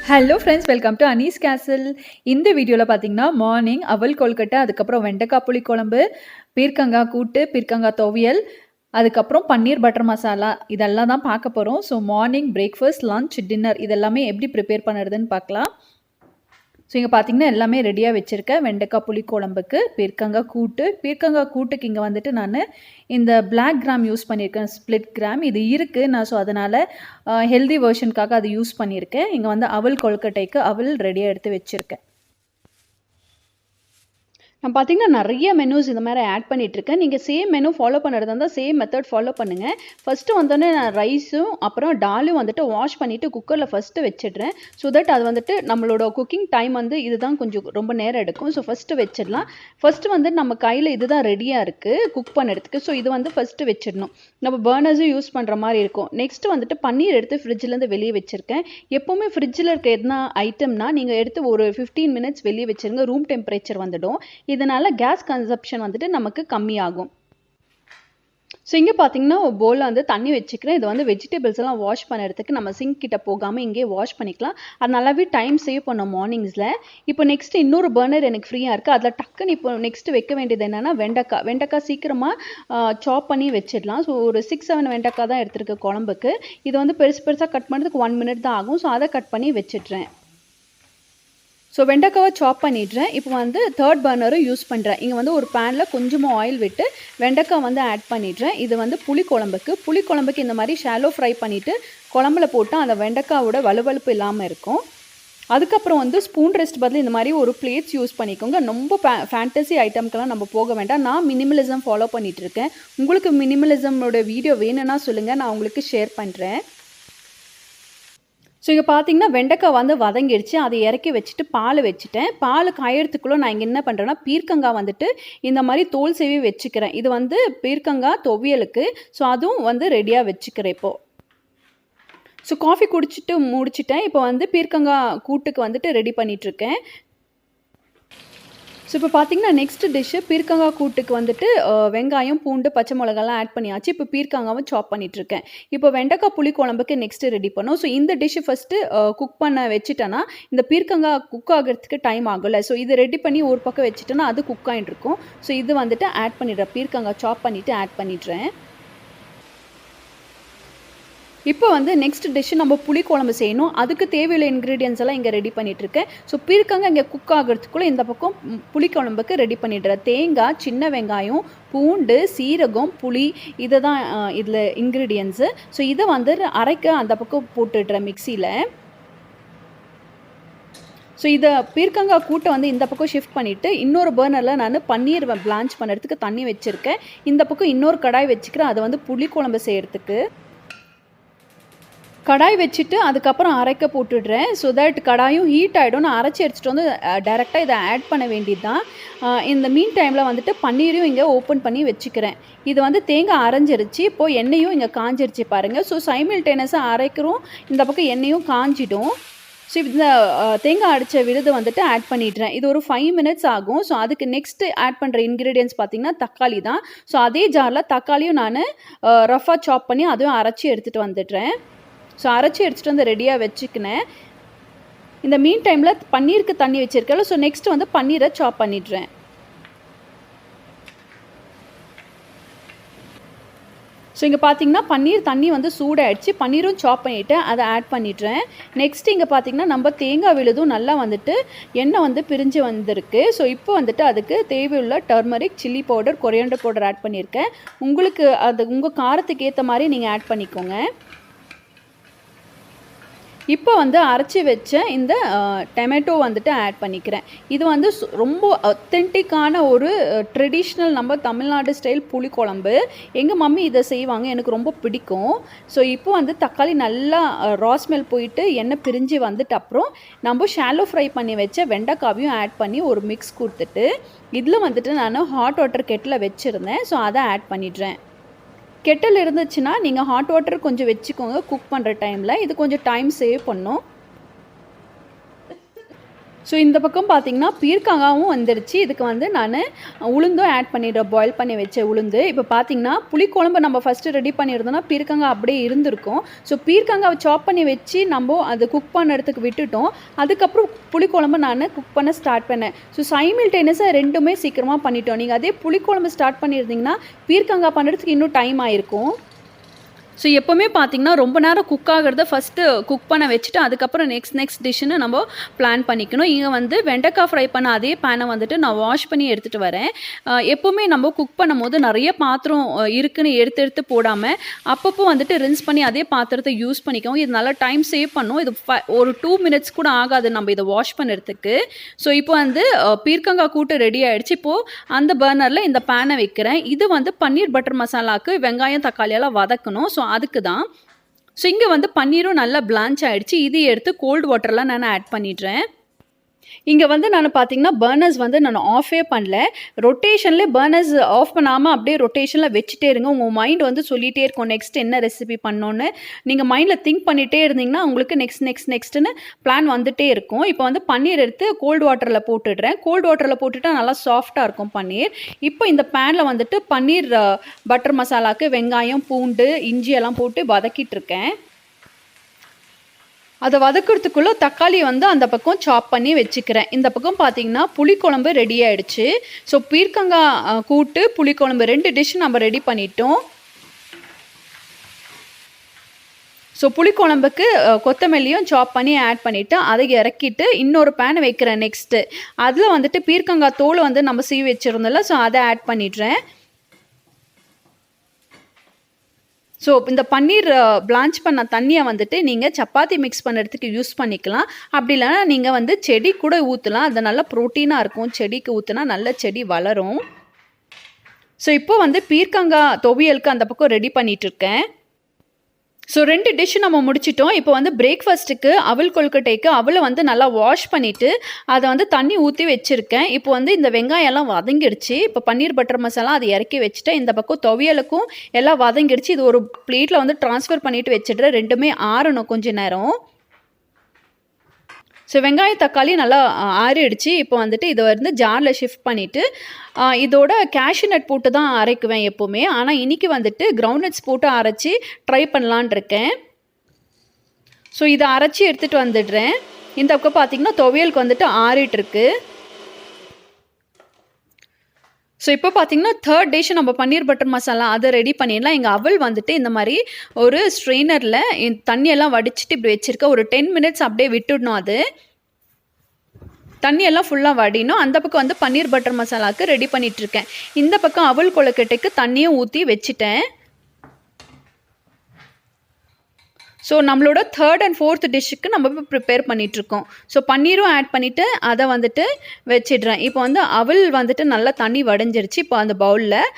Hello friends, welcome to Anees கேசல். இந்த வீடியோவில் பார்த்தீங்கன்னா மார்னிங் அவல் கொழுக்கட்டை, அதுக்கப்புறம் வெண்டைக்காய் புளி குழம்பு, பீர்க்கங்காய் கூட்டு, பீர்க்கங்காய் துவையல், அதுக்கப்புறம் பன்னீர் பட்டர் மசாலா இதெல்லாம் தான் பார்க்க போகிறோம். So morning breakfast, lunch, dinner இதெல்லாமே எப்படி ப்ரிப்பேர் பண்ணுறதுன்னு பார்க்கலாம். ஸோ இங்கே பார்த்தீங்கன்னா எல்லாமே ரெடியாக வச்சுருக்கேன். வெண்டைக்காய் புளி குழம்புக்கு, பீர்க்கங்காய் கூட்டுக்கு இங்கே வந்துட்டு நான் இந்த பிளாக் கிராம் யூஸ் பண்ணியிருக்கேன், ஸ்ப்ளிட் கிராம் இது இருக்குது நான். ஸோ அதனால் ஹெல்தி வெர்ஷனுக்காக அது யூஸ் பண்ணியிருக்கேன். இங்கே வந்து அவல் கொழுக்கட்டைக்கு அவல் ரெடியாக எடுத்து வச்சுருக்கேன். நான் பார்த்தீங்கன்னா நிறைய மெனூஸ் இந்த மாதிரி ஆட் பண்ணிகிட்ருக்கேன். நீங்கள் சேம் மெனு ஃபாலோ பண்ணுறதா இருந்தால் சேம் மெத்தட் ஃபாலோ பண்ணுங்கள். ஃபஸ்ட்டு வந்தோடனே நான் ரைஸும் அப்புறம் டாலும் வந்துட்டு வாஷ் பண்ணிவிட்டு குக்கரில் ஃபஸ்ட்டு வச்சிடுறேன். ஸோ தட் அது வந்துட்டு நம்மளோட குக்கிங் டைம் வந்து இதுதான் கொஞ்சம் ரொம்ப நேரம் எடுக்கும். ஸோ ஃபஸ்ட்டு வச்சிடலாம். ஃபஸ்ட்டு வந்து நம்ம கையில் இதுதான் ரெடியாக இருக்குது குக் பண்ணுறதுக்கு. ஸோ இது வந்து ஃபஸ்ட்டு வச்சிடணும். நம்ம பர்னர்ஸும் யூஸ் பண்ணுற மாதிரி இருக்கும். நெக்ஸ்ட்டு வந்துட்டு பன்னீர் எடுத்து ஃப்ரிட்ஜிலேருந்து வெளியே வச்சுருக்கேன். எப்போவுமே ஃப்ரிட்ஜில் இருக்க எதுனா ஐட்டம்னா நீங்கள் எடுத்து ஒரு 15 மினிட்ஸ் வெளியே வச்சுருங்க. ரூம் டெம்பரேச்சர் வந்துடும். இதனால் கேஸ் கன்சப்ஷன் வந்துட்டு நமக்கு கம்மியாகும். ஸோ இங்கே பார்த்தீங்கன்னா ஒரு பவுலில் வந்து தண்ணி வச்சுக்கிறேன். இது வந்து வெஜிடபிள்ஸ் எல்லாம் வாஷ் பண்ணுறதுக்கு நம்ம சிங்க் கிட்ட போகாமல் இங்கேயே வாஷ் பண்ணிக்கலாம். அது நல்லாவே டைம் சேவ் பண்ணோம் மார்னிங்ஸில். இப்போ நெக்ஸ்ட் இன்னொரு பர்னர் எனக்கு ஃப்ரீயாக இருக்குது. அதில் டக்குன்னு இப்போ நெக்ஸ்ட் வைக்க வேண்டியது என்னென்னா வெண்டைக்காய் சீக்கிரமாக சாப் பண்ணி வச்சிடலாம். ஸோ ஒரு 6-7 வெண்டைக்காய் தான் எடுத்துருக்கு குழம்புக்கு. இது வந்து பெருசாக கட் பண்ணுறதுக்கு 1 மினிட் தான் ஆகும். ஸோ அதை கட் பண்ணி வச்சிட்றேன். ஸோ வெண்டைக்காவை சாப் பண்ணிடுறேன். இப்போ வந்து தேர்ட் பர்னரும் யூஸ் பண்ணுறேன். இங்கே வந்து ஒரு பேனில் கொஞ்சமாக ஆயில் விட்டு வெண்டைக்காய் வந்து ஆட் பண்ணிடுறேன். இது வந்து புளிக்குழம்புக்கு இந்த மாதிரி ஷாலோ ஃப்ரை பண்ணிவிட்டு குழம்புல போட்டால் அந்த வெண்டைக்காவோட வலுவலுப்பு இல்லாமல் இருக்கும். அதுக்கப்புறம் வந்து ஸ்பூன் ரெஸ்ட் பதில் இந்த மாதிரி ஒரு பிளேட்ஸ் யூஸ் பண்ணிக்கோங்க. ரொம்ப ஃபேண்டசி ஐட்டம்க்கெல்லாம் நம்ம போக வேண்டாம். நான் மினிமலிசம் ஃபாலோ பண்ணிகிட்ருக்கேன். உங்களுக்கு மினிமலிசமோட வீடியோ வேணும்னா சொல்லுங்கள், நான் உங்களுக்கு ஷேர் பண்ணுறேன். ஸோ இங்கே பார்த்தீங்கன்னா வெண்டைக்காய் வந்து வதங்கிடுச்சு. அதை இறக்கி வச்சுட்டு பால் வச்சுட்டேன். பால் காயறதுக்குள்ளே நான் இங்கே என்ன பண்ணுறேன்னா பீர்க்கங்காய் வந்துட்டு இந்த மாதிரி தோல் சீவி வச்சுக்கிறேன். இது வந்து பீர்க்கங்காய் துவையலுக்கு. ஸோ அதுவும் வந்து ரெடியாக வச்சுக்கிறேன் இப்போது. ஸோ காஃபி குடிச்சிட்டு முடிச்சிட்டேன். இப்போ வந்து பீர்க்கங்காய் கூட்டுக்கு வந்துட்டு ரெடி பண்ணிகிட்ருக்கேன். ஸோ இப்போ பார்த்தீங்கன்னா நெக்ஸ்ட் டிஷ்ஷு பீர்க்கங்காய் கூட்டுக்கு வந்துட்டு வெங்காயம், பூண்டு, பச்சை மிளகாலாம் ஆட் பண்ணியாச்சு. இப்போ பீர்க்கங்காவும் சாப் பண்ணிகிட்ருக்கேன். இப்போ வெண்டைக்காய் புளி குழம்புக்கு நெக்ஸ்ட்டு ரெடி பண்ணோம். ஸோ இந்த டிஷ்ஷு ஃபஸ்ட்டு குக் பண்ண வச்சுட்டேன்னா இந்த பீர்க்கங்காய் குக் ஆகிறதுக்கு டைம் ஆகலை. ஸோ இது ரெடி பண்ணி ஒரு பக்கம் வச்சுட்டேன்னா அது குக் ஆகிட்டு இருக்கும். ஸோ இது வந்துட்டு ஆட் பண்ணிடுறேன். பீர்க்கங்காய் சாப் பண்ணிவிட்டு ஆட் பண்ணிடுறேன். இப்போ வந்து நெக்ஸ்ட் டிஷ்ஷு நம்ம புளி குழம்பு செய்யணும். அதுக்கு தேவையான இன்க்ரீடியன்ஸ் எல்லாம் இங்கே ரெடி பண்ணிகிட்ருக்கேன். ஸோ பீர்க்கங்காய் இங்கே குக் ஆகிறதுக்குள்ளே இந்த பக்கம் புளி குழம்புக்கு ரெடி பண்ணிடுறேன். தேங்காய், சின்ன வெங்காயம், பூண்டு, சீரகம், புளி இதை தான் இதில் இன்க்ரீடியன்ஸு. ஸோ இதை வந்து அரைக்க அந்த பக்கம் போட்டுடுறேன் மிக்சியில். ஸோ இதை பீர்க்கங்காய் கூட்டை வந்து இந்த பக்கம் ஷிஃப்ட் பண்ணிவிட்டு இன்னொரு பர்னரில் நான் பன்னீர் பிளான்ச் பண்ணுறதுக்கு தண்ணி வச்சுருக்கேன். இந்த பக்கம் இன்னொரு கடாய் வச்சுக்கிறேன். அதை வந்து புளி குழம்பு செய்கிறதுக்கு கடாய் வச்சுட்டு அதுக்கப்புறம் அரைக்க போட்டுடுறேன். ஸோ தட் கடாயும் ஹீட் ஆகிடும். நான் அரைச்சி எடுத்துகிட்டு வந்து டேரெக்டாக இதை ஆட் பண்ண வேண்டியது தான். இந்த மீன் டைமில் வந்துட்டு பன்னீரையும் இங்கே ஓப்பன் பண்ணி வச்சுக்கிறேன். இது வந்து தேங்காய் அரைஞ்சிருச்சு. இப்போது எண்ணெயும் இங்கே காஞ்சிருச்சு பாருங்கள். ஸோ சைமில்டேனியஸாக அரைக்கிறோம், இந்த பக்கம் எண்ணெயும் காஞ்சிடும். ஸோ இந்த தேங்காய் அடித்த விழுது வந்துட்டு ஆட் பண்ணிடுறேன். இது ஒரு 5 மினிட்ஸ் ஆகும். ஸோ அதுக்கு நெக்ஸ்ட்டு ஆட் பண்ணுற இன்க்ரீடியன்ஸ் பார்த்திங்கன்னா தக்காளி தான். ஸோ அதே ஜாரில் தக்காளியும் நான் ரஃபாக சாப் பண்ணி அதுவும் அரைச்சி எடுத்துகிட்டு வந்துடுறேன். ஸோ அரைச்சி எடுத்துகிட்டு வந்து ரெடியாக வச்சுக்கினேன். இந்த மீன் டைமில் பன்னீருக்கு தண்ணி வச்சுருக்கேன். ஸோ நெக்ஸ்ட்டு வந்து பன்னீரை சாப் பண்ணிடுறேன். ஸோ இங்கே பார்த்தீங்கன்னா பன்னீர் தண்ணி வந்து சூடாகிடுச்சு. பன்னீரும் சாப் பண்ணிவிட்டு அதை ஆட் பண்ணிடுறேன். நெக்ஸ்ட் இங்கே பார்த்தீங்கன்னா நம்ம தேங்காய் விழுதும் நல்லா வந்துட்டு எண்ணெய் வந்து பிரிஞ்சு வந்திருக்கு. ஸோ இப்போ வந்துட்டு அதுக்கு தேவையுள்ள turmeric, chilli powder, coriander powder add பண்ணியிருக்கேன். உங்களுக்கு அது உங்கள் காரத்துக்கு ஏற்ற மாதிரி நீங்கள் ஆட் பண்ணிக்கோங்க. இப்போ வந்து அரைச்சி வச்ச இந்த டொமேட்டோ வந்துட்டு ஆட் பண்ணிக்கிறேன். இது வந்து ரொம்ப ஒத்தென்டிக்கான ஒரு ட்ரெடிஷ்னல் நம்ம தமிழ்நாடு ஸ்டைல் புளிக்குழம்பு. எங்கள் மம்மி இதை செய்வாங்க, எனக்கு ரொம்ப பிடிக்கும். ஸோ இப்போ வந்து தக்காளி நல்லா ரா ஸ்மெல் போயிட்டு எண்ணெய் பிரிஞ்சு வந்துட்டு அப்புறம் நம்ம ஷாலோ ஃப்ரை பண்ணி வச்ச வெண்டைக்காவையும் ஆட் பண்ணி ஒரு மிக்ஸ் கொடுத்துட்டு இதில் வந்துட்டு நான் ஹாட் வாட்டர் கெட்டில் வச்சுருந்தேன். ஸோ அதை ஆட் பண்ணிடுறேன். கெட்டில் இருந்துச்சுன்னா நீங்கள் ஹாட் வாட்டர் கொஞ்சம் வச்சுக்கோங்க குக் பண்ணுற டைமில். இது கொஞ்சம் டைம் சேவ் பண்ணும். ஸோ இந்த பக்கம் பார்த்திங்கன்னா பீர்க்கங்காவும் வந்துடுச்சு. இதுக்கு வந்து நான் உளுந்தும் ஆட் பண்ணிடுறேன், பாயில் பண்ணி வச்ச உளுந்து. இப்போ பார்த்திங்கன்னா புளிக்குழம்பு நம்ம ஃபஸ்ட்டு ரெடி பண்ணியிருந்தோம்னா பீர்க்கங்காய் அப்படியே இருந்திருக்கும். ஸோ பீர்க்கங்காவை சாப் பண்ணி வச்சு நம்ம அது குக் பண்ணுறதுக்கு விட்டுட்டோம். அதுக்கப்புறம் புளிக்குழம்பு நான் குக் பண்ண ஸ்டார்ட் பண்ணேன். ஸோ சைமில்டேனியஸாக ரெண்டுமே சீக்கிரமாக பண்ணிட்டோம். நீங்கள் அதே புளிக்குழம்பு ஸ்டார்ட் பண்ணியிருந்தீங்கன்னா பீர்க்கங்காய் பண்ணுறதுக்கு இன்னும் டைம் ஆகிருக்கும். ஸோ எப்போவுமே பார்த்திங்கன்னா ரொம்ப நேரம் குக் ஆகிறத ஃபஸ்ட்டு குக் பண்ண வச்சுட்டு அதுக்கப்புறம் நெக்ஸ்ட் டிஷ்ஷுன்னு நம்ம பிளான் பண்ணிக்கணும். இங்கே வந்து வெண்டைக்காய் ஃப்ரை பண்ண அதே பேனை வந்துட்டு நான் வாஷ் பண்ணி எடுத்துகிட்டு வரேன். எப்போவுமே நம்ம குக் பண்ணும் போது நிறைய பாத்திரம் இருக்குன்னு எடுத்து போடாமல் அப்பப்போ வந்துட்டு ரின்ஸ் பண்ணி அதே பாத்திரத்தை யூஸ் பண்ணிக்கவும். இது நல்லா டைம் சேவ் பண்ணும். இது ஒரு 2 minutes கூட ஆகாது நம்ம இதை வாஷ் பண்ணுறதுக்கு. ஸோ இப்போ வந்து பீர்க்கங்காய் கூட்டு ரெடி ஆகிடுச்சு. இப்போது அந்த பர்னரில் இந்த பேனை வைக்கிறேன். இது வந்து பன்னீர் பட்டர் மசாலாவுக்கு வெங்காயம் தக்காளியெல்லாம் வதக்கணும். ஸோ அதுக்கு தான். ஸோ இங்கே வந்து பன்னீரும் நல்லா பிளான்ச் ஆகிடுச்சு. இது எடுத்து கோல்டு வாட்டரில் நான் ஆட் பண்ணிடுறேன். இங்கே வந்து நான் பார்த்தீங்கன்னா பர்னர்ஸ் வந்து நான் ஆஃபே பண்ணல. ரொட்டேஷனில் பர்னர்ஸ் ஆஃப் பண்ணாமல் அப்படியே ரொட்டேஷனில் வச்சுட்டே இருங்க. உங்கள் மைண்ட் வந்து சொல்லிகிட்டே இருக்கும் நெக்ஸ்ட் என்ன ரெசிபி பண்ணோன்னு. நீங்கள் மைண்டில் திங்க் பண்ணிகிட்டே இருந்தீங்கன்னா உங்களுக்கு நெக்ஸ்ட்டுன்னு பிளான் வந்துகிட்டே இருக்கும். இப்போ வந்து பன்னீர் எடுத்து கோல்டு வாட்டரில் போட்டுடுறேன். கோல்டு வாட்டரில் போட்டுட்டா நல்லா சாஃப்டாக இருக்கும் பன்னீர். இப்போ இந்த பேனில் வந்துட்டு பன்னீர் பட்டர் மசாலாவுக்கு வெங்காயம் பூண்டு இஞ்சி எல்லாம் போட்டு வதக்கிட்டு இருக்கேன். அதை வதக்கிறதுக்குள்ளே தக்காளி வந்து அந்த பக்கம் சாப் பண்ணி வச்சுக்கிறேன். இந்த பக்கம் பார்த்தீங்கன்னா புளிக்குழம்பு ரெடி ஆகிடுச்சு. ஸோ பீர்க்கங்காய் கூட்டு புளிக்குழம்பு 2 டிஷ் நம்ம ரெடி பண்ணிட்டோம். ஸோ புளிக்குழம்புக்கு கொத்தமல்லியும் சாப் பண்ணி ஆட் பண்ணிவிட்டு அதை இறக்கிட்டு இன்னொரு பேனை வைக்கிறேன். நெக்ஸ்ட்டு அதில் வந்துட்டு பீர்க்கங்காய் தோல் வந்து நம்ம சீவி வச்சுருந்தோம்ல, ஸோ அதை ஆட் பண்ணிடுறேன். ஸோ இந்த பன்னீர் பிளான்ச் பண்ண தண்ணியை வந்துட்டு நீங்கள் சப்பாத்தி மிக்ஸ் பண்ணுறதுக்கு யூஸ் பண்ணிக்கலாம். அப்படி இல்லைனா நீங்கள் வந்து செடி கூட ஊற்றலாம். அது நல்லா ப்ரோட்டீனாக இருக்கும். செடிக்கு ஊற்றினா நல்ல செடி வளரும். ஸோ இப்போ வந்து பீர்க்கங்காய் துவையலுக்கு அந்த பக்கம் ரெடி பண்ணிகிட்ருக்கேன். ஸோ 2 டிஷ் நம்ம முடிச்சிட்டோம். இப்போ வந்து பிரேக்ஃபாஸ்ட்டுக்கு அவல் கொழுக்கட்டைக்கு அவலை வந்து நல்லா வாஷ் பண்ணிவிட்டு அதை வந்து தண்ணி ஊற்றி வச்சுருக்கேன். இப்போ வந்து இந்த வெங்காயம்லாம் வதங்கிடுச்சு. இப்போ பன்னீர் பட்டர் மசாலா அதை இறக்கி வச்சுட்டேன். இந்த பக்கம் துவையலுக்கும் எல்லாம் வதங்கிடுச்சு. இது ஒரு பிளேட்டில் வந்து ட்ரான்ஸ்ஃபர் பண்ணிவிட்டு வச்சுடுறேன். ரெண்டுமே ஆறணும் கொஞ்சம் நேரம். ஸோ வெங்காயம் தக்காளி நல்லா ஆறிடுச்சு. இப்போ வந்துட்டு இதை வந்து ஜாரில் ஷிஃப்ட் பண்ணிவிட்டு இதோட கேஷ்யூ நட் போட்டு தான் அரைக்குவேன் எப்போவுமே. ஆனால் இன்றைக்கி வந்துட்டு கிரவுண்ட் நட்ஸ் போட்டு அரைச்சி ட்ரை பண்ணலான் இருக்கேன். ஸோ இதை அரைச்சி எடுத்துகிட்டு வந்துடுறேன். இந்த பக்கம் பார்த்திங்கன்னா துவையலுக்கு வந்துட்டு ஆறிட்டுருக்கு. ஸோ இப்போ பார்த்தீங்கன்னா 3rd டிஷ் நம்ம பன்னீர் பட்டர் மசாலா அதை ரெடி பண்ணிடலாம். எங்கள் அவல் வந்துட்டு இந்த மாதிரி ஒரு ஸ்ட்ரெயினரில் தண்ணியெல்லாம் வடிச்சிட்டு இப்படி வச்சுருக்க ஒரு 10 minutes அப்படியே விட்டுடணும். அது தண்ணியெல்லாம் ஃபுல்லாக வடினோம். அந்த பக்கம் வந்து பன்னீர் பட்டர் மசாலாவுக்கு ரெடி பண்ணிகிட்ருக்கேன். இந்த பக்கம் அவல் கொழுக்கட்டைக்கு தண்ணியும் ஊற்றி வச்சுட்டேன். ஸோ நம்மளோட 3rd and 4th டிஷ்ஷுக்கு நம்ம இப்போ ப்ரிப்பேர் பண்ணிகிட்ருக்கோம். ஸோ பன்னீரும் ஆட் பண்ணிவிட்டு அதை வந்துட்டு வச்சிடுறேன். இப்போ வந்து அவல் வந்துட்டு நல்லா தண்ணி வடைஞ்சிருச்சு. இப்போ அந்த பவுலில்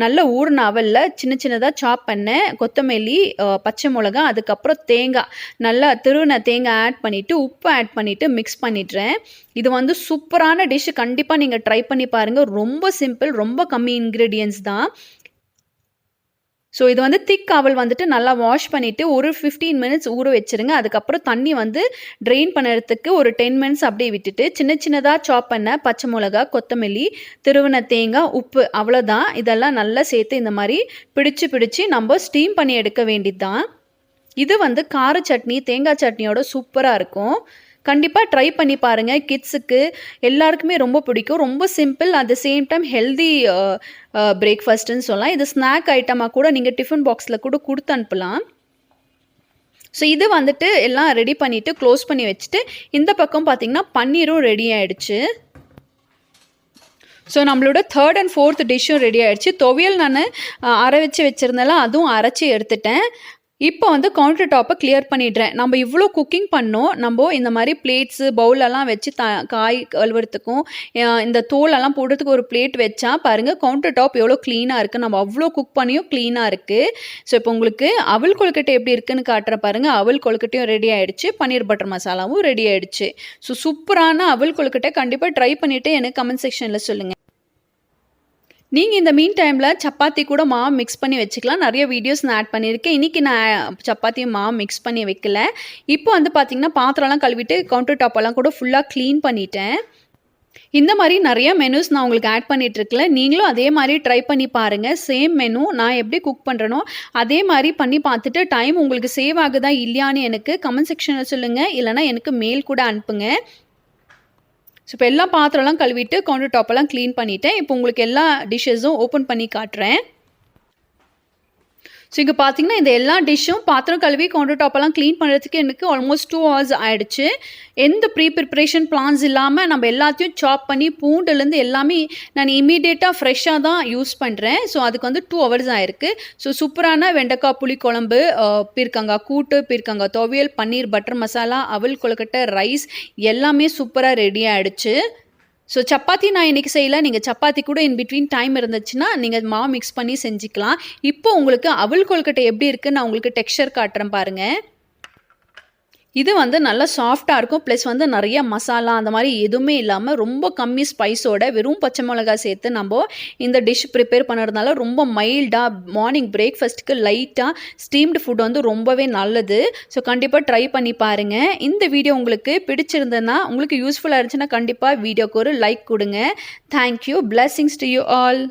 நல்ல ஊறின அவலில் சின்னதாக சாப் பண்ணேன் கொத்தமல்லி பச்சை மிளகா அதுக்கப்புறம் தேங்காய் நல்லா திருவின தேங்காய் ஆட் பண்ணிவிட்டு உப்பு ஆட் பண்ணிவிட்டு மிக்ஸ் பண்ணிடுறேன். இது வந்து சூப்பரான டிஷ்ஷு. கண்டிப்பாக நீங்கள் ட்ரை பண்ணி பாருங்கள். ரொம்ப சிம்பிள், ரொம்ப கம்மி இன்க்ரீடியன்ஸ் தான். ஸோ இது வந்து திக் அவல் வந்துட்டு நல்லா வாஷ் பண்ணிவிட்டு ஒரு 15 minutes ஊற வச்சுருங்க. அதுக்கப்புறம் தண்ணி வந்து ட்ரெயின் பண்ணுறதுக்கு ஒரு 10 minutes அப்படியே விட்டுட்டு சின்னதாக சாப் பண்ண பச்சை மிளகா கொத்தமல்லி திருவின தேங்காய் உப்பு அவ்வளோதான். இதெல்லாம் நல்லா சேர்த்து இந்த மாதிரி பிடிச்சி நம்ம ஸ்டீம் பண்ணி எடுக்க வேண்டியது தான். இது வந்து கார சட்னி தேங்காய் சட்னியோட சூப்பராக இருக்கும். கண்டிப்பாக ட்ரை பண்ணி பாருங்கள். கிட்ஸுக்கு எல்லாருக்குமே ரொம்ப பிடிக்கும். ரொம்ப simple, at the same time healthy பிரேக்ஃபாஸ்ட்டுன்னு சொல்லலாம். இது ஸ்நாக் ஐட்டமாக கூட நீங்கள் டிஃபன் பாக்ஸில் கூட கொடுத்து அனுப்பலாம். ஸோ இது வந்துட்டு எல்லாம் ரெடி பண்ணிவிட்டு க்ளோஸ் பண்ணி வச்சுட்டு இந்த பக்கம் பார்த்திங்கன்னா பன்னீரும் ரெடி ஆகிடுச்சு. ஸோ நம்மளோட 3rd and 4th டிஷ்ஷும் ரெடி ஆகிடுச்சு. துவையல் நான் அரை வச்சுருந்தேன், அதுவும் அரைச்சி எடுத்துட்டேன். இப்போ வந்து கவுண்டர் டாப்பை கிளியர் பண்ணிடுறேன். நம்ம இவ்வளோ குக்கிங் பண்ணோம். நம்ம இந்த மாதிரி பிளேட்ஸு பவுலெல்லாம் வச்சு காய் கழுவுறதுக்கும் இந்த தோலெல்லாம் போடுறதுக்கு ஒரு பிளேட் வச்சா பாருங்கள் கவுண்டர் டாப் எவ்வளோ க்ளீனாக இருக்குது. நம்ம அவ்வளோ குக் பண்ணியும் க்ளீனாக இருக்குது. ஸோ இப்போ உங்களுக்கு அவல் கொழுக்கட்டை எப்படி இருக்குன்னு காட்டுற பாருங்கள். அவல் கொழுக்கட்டையும் ரெடி ஆகிடுச்சு. பன்னீர் பட்டர் மசாலாவும் ரெடி ஆகிடுச்சு. ஸோ சூப்பரான அவல் கொழுக்கட்டை கண்டிப்பாக ட்ரை பண்ணிவிட்டு எனக்கு கமெண்ட் செக்ஷனில் சொல்லுங்கள். நீங்கள் இந்த மீன் டைமில் சப்பாத்தி கூட மாவு மிக்ஸ் பண்ணி வச்சுக்கலாம். நிறைய வீடியோஸ் நான் ஆட் பண்ணியிருக்கேன். இன்றைக்கி நான் சப்பாத்தியும் மாவு மிக்ஸ் பண்ணி வைக்கல. இப்போ வந்து பார்த்திங்கன்னா பாத்திரம்லாம் கழுவிட்டு கவுண்டர் டாப்பெல்லாம் கூட ஃபுல்லாக க்ளீன் பண்ணிட்டேன். இந்த மாதிரி நிறைய மெனூஸ் நான் உங்களுக்கு ஆட் பண்ணிகிட்ருக்கல. நீங்களும் அதே மாதிரி ட்ரை பண்ணி பாருங்கள். சேம் மெனு நான் எப்படி குக் பண்ணுறனோ அதே மாதிரி பண்ணி பார்த்துட்டு டைம் உங்களுக்கு சேவ் ஆகுதா இல்லையான்னு எனக்கு கமெண்ட் செக்ஷனில் சொல்லுங்கள். இல்லைனா எனக்கு மெயில் கூட அனுப்புங்க. ஸோ இப்போ எல்லா பாத்திரம்லாம் கழுவிட்டு கவுண்டர் டாப்பெல்லாம் க்ளீன் பண்ணிவிட்டேன். இப்போ உங்களுக்கு எல்லா டிஷ்ஷஸும் ஓப்பன் பண்ணி காட்டுறேன். ஸோ இங்கே பார்த்தீங்கன்னா இந்த எல்லா டிஷ்ஷும் பாத்திரம் கழுவி கவுண்டர் டாப்பெல்லாம் க்ளீன் பண்ணுறதுக்கு எனக்கு ஆல்மோஸ்ட் 2 hours ஆகிடுச்சு. எந்த ப்ரிப்ரேஷன் பிளான்ஸ் இல்லாமல் நம்ம எல்லாத்தையும் சாப் பண்ணி பூண்டுலேருந்து எல்லாமே நான் இமீடியட்டாக ஃப்ரெஷ்ஷாக தான் யூஸ் பண்ணுறேன். ஸோ அதுக்கு வந்து 2 hours ஆயிருக்கு. ஸோ சூப்பரான வெண்டைக்காய் புளிக்குழம்பு, பீர்க்கங்காய் கூட்டு, பீர்க்கங்காய் துவையல், பன்னீர் பட்டர் மசாலா, அவல் கொழுக்கட்டை, ரைஸ் எல்லாமே சூப்பராக ரெடி ஆகிடுச்சு. ஸோ சப்பாத்தி நான் இன்றைக்கி செய்யலை. நீங்கள் சப்பாத்தி கூட இன் பிட்வீன் டைம் இருந்துச்சுன்னா நீங்கள் மாவு மிக்ஸ் பண்ணி செஞ்சுக்கலாம். இப்போ உங்களுக்கு அவல் கொழுக்கட்டை எப்படி இருக்குன்னு நான் உங்களுக்கு டெக்ஸ்சர் காட்டுறேன் பாருங்கள். இது வந்து நல்லா சாஃப்டாக இருக்கும். ப்ளஸ் வந்து நிறைய மசாலா அந்த மாதிரி எதுவுமே இல்லாமல் ரொம்ப கம்மி ஸ்பைஸோட வெறும் பச்சை மிளகாய் சேர்த்து நம்ம இந்த டிஷ் ப்ரிப்பேர் பண்ணுறதுனால ரொம்ப மைல்டாக மார்னிங் பிரேக்ஃபாஸ்ட்டுக்கு லைட்டாக ஸ்டீம்டு ஃபுட் வந்து ரொம்பவே நல்லது. ஸோ கண்டிப்பாக ட்ரை பண்ணி பாருங்கள். இந்த வீடியோ உங்களுக்கு பிடிச்சிருந்ததுன்னா, உங்களுக்கு யூஸ்ஃபுல்லாக இருந்துச்சுன்னா கண்டிப்பாக வீடியோக்கு ஒரு லைக் கொடுங்க. Thank you. Blessings to you all.